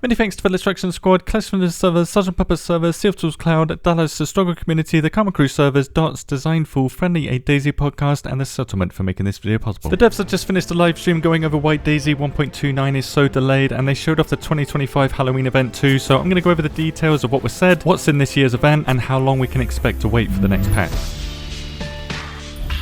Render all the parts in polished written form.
Many thanks to the Destruction Squad, Clash from the servers, Sgt. Pepper's servers, Sea of Tools Cloud, Dallas, the Struggle Community, the Karma Crew servers, Dots, Designful, Friendly, a DayZ podcast, and the Settlement for making this video possible. The devs have just finished a live stream going over why DayZ 1.29 is so delayed, and they showed off the 2025 Halloween event too, so I'm going to go over the details of what was said, what's in this year's event, and how long we can expect to wait for the next patch.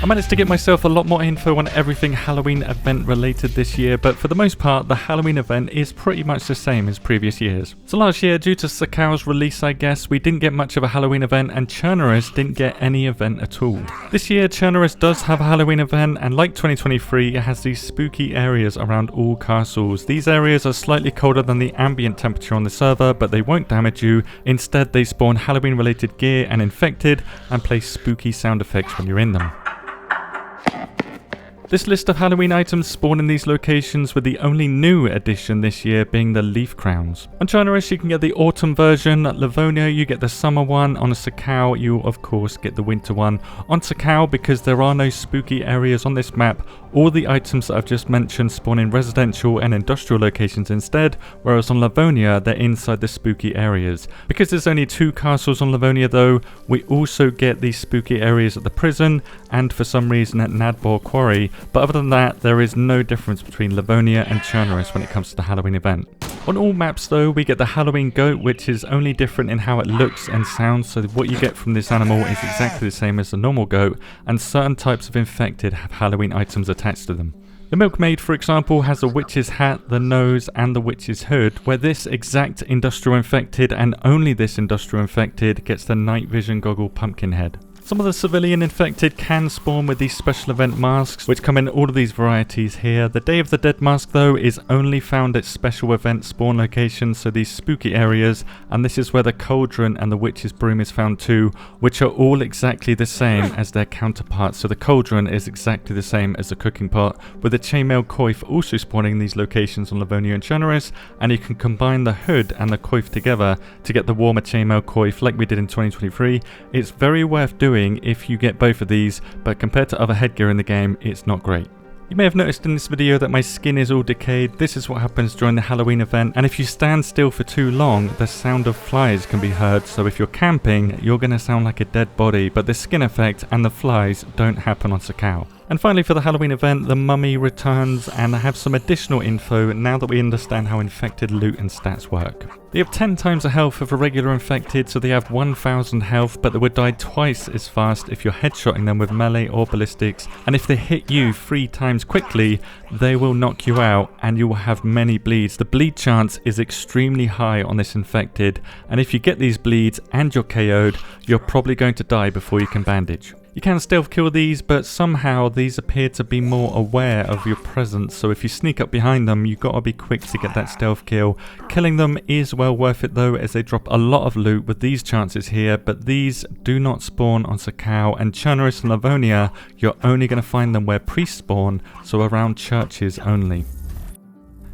I managed to get myself a lot more info on everything Halloween event related this year, but for the most part the Halloween event is pretty much the same as previous years. So last year, due to Sakau's release I guess, we didn't get much of a Halloween event and Chernarus didn't get any event at all. This year Chernarus does have a Halloween event, and like 2023 it has these spooky areas around all castles. These areas are slightly colder than the ambient temperature on the server, but they won't damage you. Instead they spawn Halloween related gear and infected and play spooky sound effects when you're in them. This list of Halloween items spawn in these locations, with the only new addition this year being the leaf crowns. On Chernarus you can get the autumn version, at Livonia you get the summer one, on Sakau you of course get the winter one. On Sakau, because there are no spooky areas on this map, all the items that I've just mentioned spawn in residential and industrial locations instead, whereas on Livonia they're inside the spooky areas. Because there's only 2 castles on Livonia though, we also get these spooky areas at the prison and for some reason at Nadbor Quarry, but other than that there is no difference between Livonia and Chernarus when it comes to the Halloween event. On all maps though, we get the Halloween goat, which is only different in how it looks and sounds, so what you get from this animal is exactly the same as the normal goat, and certain types of infected have Halloween items attached to them. The milkmaid, for example, has a witch's hat, the nose, and the witch's hood, where this exact industrial infected, and only this industrial infected, gets the night vision goggle pumpkin head. Some of the civilian infected can spawn with these special event masks, which come in all of these varieties here. The Day of the Dead mask though is only found at special event spawn locations, so these spooky areas, and this is where the cauldron and the witch's broom is found too, which are all exactly the same as their counterparts. So the cauldron is exactly the same as the cooking pot, with the chainmail coif also spawning in these locations on Livonia and Chernarus, and you can combine the hood and the coif together to get the warmer chainmail coif like we did in 2023. It's very worth doing if you get both of these, but compared to other headgear in the game, it's not great. You may have noticed in this video that my skin is all decayed. This is what happens during the Halloween event, and if you stand still for too long, the sound of flies can be heard, so if you're camping, you're going to sound like a dead body, but the skin effect and the flies don't happen on Sakau. And finally, for the Halloween event, the mummy returns, and I have some additional info now that we understand how infected loot and stats work. They have 10 times the health of a regular infected, so they have 1000 health, but they would die twice as fast if you're headshotting them with melee or ballistics, and if they hit you 3 times quickly, they will knock you out and you will have many bleeds. The bleed chance is extremely high on this infected, and if you get these bleeds and you're KO'd, you're probably going to die before you can bandage. You can stealth kill these, but somehow these appear to be more aware of your presence, so if you sneak up behind them, you've got to be quick to get that stealth kill. Killing them is well worth it though, as they drop a lot of loot with these chances here, but these do not spawn on Sakau, and Chernarus and Livonia, you're only going to find them where priests spawn, so around churches only.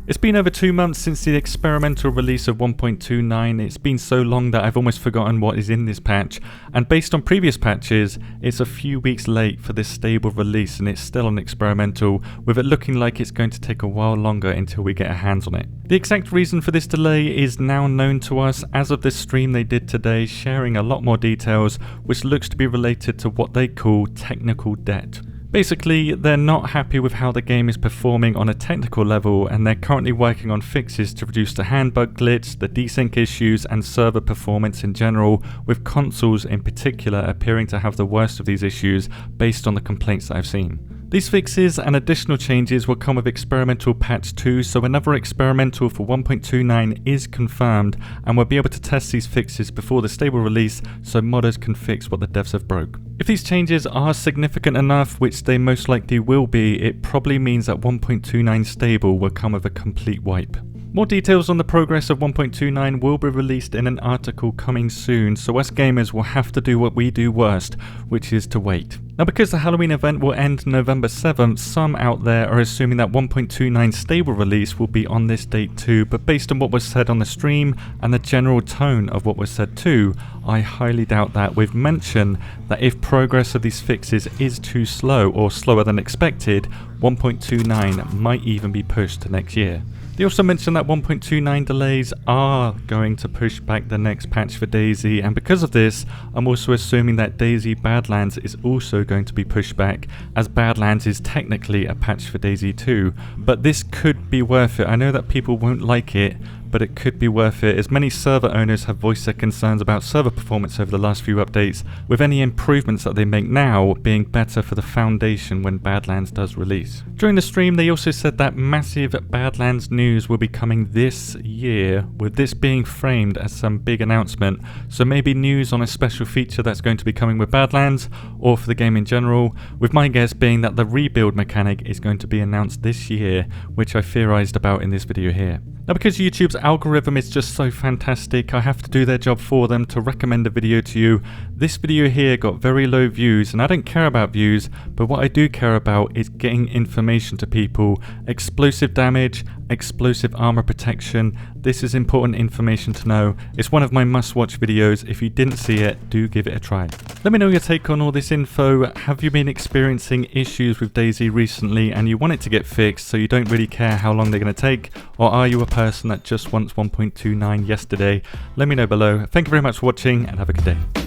It's been over 2 months since the experimental release of 1.29, it's been so long that I've almost forgotten what is in this patch, and based on previous patches, it's a few weeks late for this stable release and it's still an experimental, with it looking like it's going to take a while longer until we get our hands on it. The exact reason for this delay is now known to us as of this stream they did today, sharing a lot more details, which looks to be related to what they call technical debt. Basically, they're not happy with how the game is performing on a technical level, and they're currently working on fixes to reduce the handbug glitch, the desync issues, and server performance in general, with consoles in particular appearing to have the worst of these issues based on the complaints that I've seen. These fixes and additional changes will come with experimental patch 2, so another experimental for 1.29 is confirmed, and we'll be able to test these fixes before the stable release so modders can fix what the devs have broke. If these changes are significant enough, which they most likely will be, it probably means that 1.29 stable will come with a complete wipe. More details on the progress of 1.29 will be released in an article coming soon, so us gamers will have to do what we do worst, which is to wait. Now, because the Halloween event will end November 7th, some out there are assuming that 1.29 stable release will be on this date too, but based on what was said on the stream and the general tone of what was said too, I highly doubt that, with mention that if progress of these fixes is too slow or slower than expected, 1.29 might even be pushed to next year. They also mentioned that 1.29 delays are going to push back the next patch for DayZ, and because of this, I'm also assuming that DayZ Badlands is also going to be pushed back, as Badlands is technically a patch for DayZ 2, but this could be worth it. I know that people won't like it, but it could be worth it, as many server owners have voiced their concerns about server performance over the last few updates, with any improvements that they make now being better for the foundation when Badlands does release. During the stream, they also said that massive Badlands news will be coming this year, with this being framed as some big announcement, so maybe news on a special feature that's going to be coming with Badlands, or for the game in general, with my guess being that the rebuild mechanic is going to be announced this year, which I theorized about in this video here. Now, because YouTube's algorithm is just so fantastic, I have to do their job for them to recommend a video to you. This video here got very low views, and I don't care about views, but what I do care about is getting information to people. Explosive damage, explosive armor protection, this is important information to know. It's one of my must-watch videos. If you didn't see it, do give it a try. Let me know your take on all this info. Have you been experiencing issues with DayZ recently and you want it to get fixed so you don't really care how long they're going to take, or are you a person that just wants 1.29 yesterday? Let me know below. Thank you very much for watching and have a good day.